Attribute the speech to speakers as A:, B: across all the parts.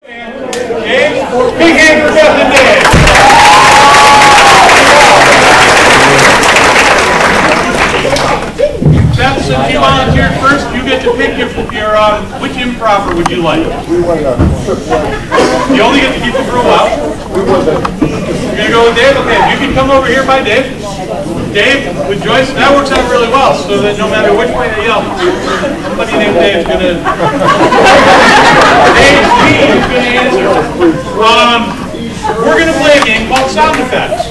A: Dave, big hand for Captain Dave. Beth, since you volunteered first, you get to pick your which improper would you like? You only get to keep it for a while. You're going to go with Dave? Okay, you can come over here by Dave. Dave with Joyce, that works out really well, so that no matter which way they yell, somebody named Dave is going to... Dave P is going to answer. We're going to play a game called Sound Effects.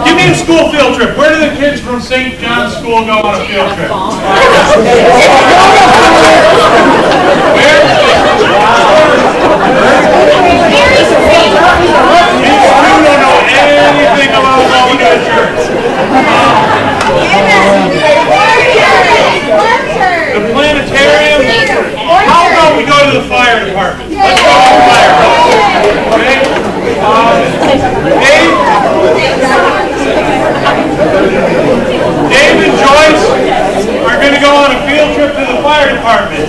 A: Give me a school field trip. Where do the kids from St. John's School go on a field trip? Where? You don't know anything about going to church. The planetarium. How about we go to the fire department? Let's go to the fire department. Okay? Dave and Joyce are going to go on a field trip to the fire department.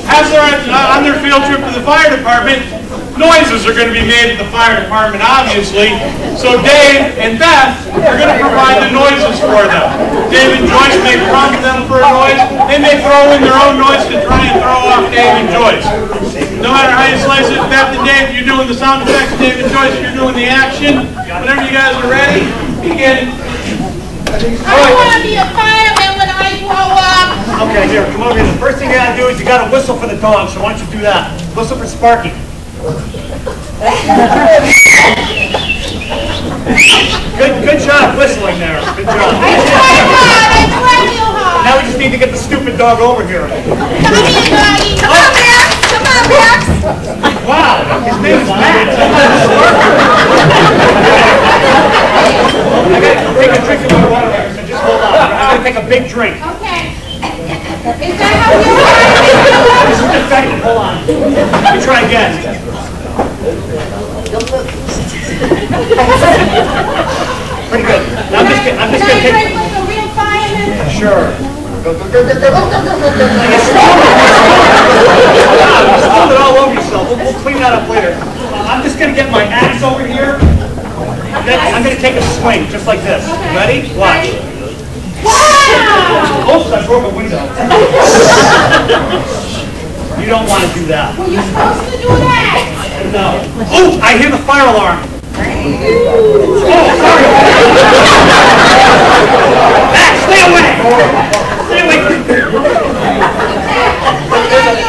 A: As they're on their field trip to the fire department, noises are going to be made at the fire department, obviously. So Dave and Beth are going to provide the noises for them. Dave and Joyce may prompt them for a noise. They may throw in their own noise to try and throw off Dave and Joyce. No matter how you slice it, Beth and Dave, you're doing the sound effects. Dave and Joyce, you're doing the action. Whenever you guys are ready, begin.
B: I want to be a fireman when I grow up.
C: Okay, here, come over here. The first thing you gotta do is you gotta whistle for the dog, so why don't you do that? Whistle for Sparky. Good job whistling there. Good job.
B: I tried real hard.
C: Now we just need to get the stupid dog over here.
B: Come here, doggy. Come on, Max. Come on, Max.
C: Wow, his name is Max. I gotta take a drink of my water here, so just hold on. I'm gonna take a big drink.
B: Okay. Is that how you want it?
C: This is effective. Hold on. Let me try again. Pretty good. Now I'm just
B: Can I
C: gonna
B: drink
C: take.
B: like a real fireman?
C: Sure. You spilled it all over yourself. We'll clean that up later. I'm just gonna get my axe over here. I'm gonna take a swing, just like this. Ready? Watch.
B: Wow!
C: Oops, I broke a window. You don't want to do that.
B: Well, you're supposed to do that.
C: No. Oh, I hear the fire alarm. Oh, sorry. Max, stay away. Stay away.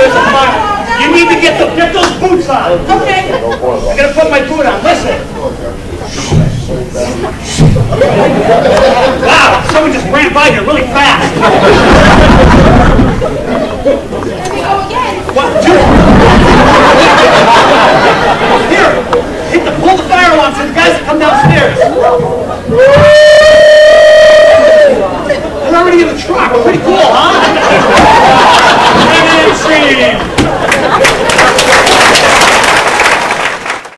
C: There's a fire. You need to get those boots on.
B: Okay.
C: I gotta put my boot on. Listen. Wow, someone just ran by here really fast.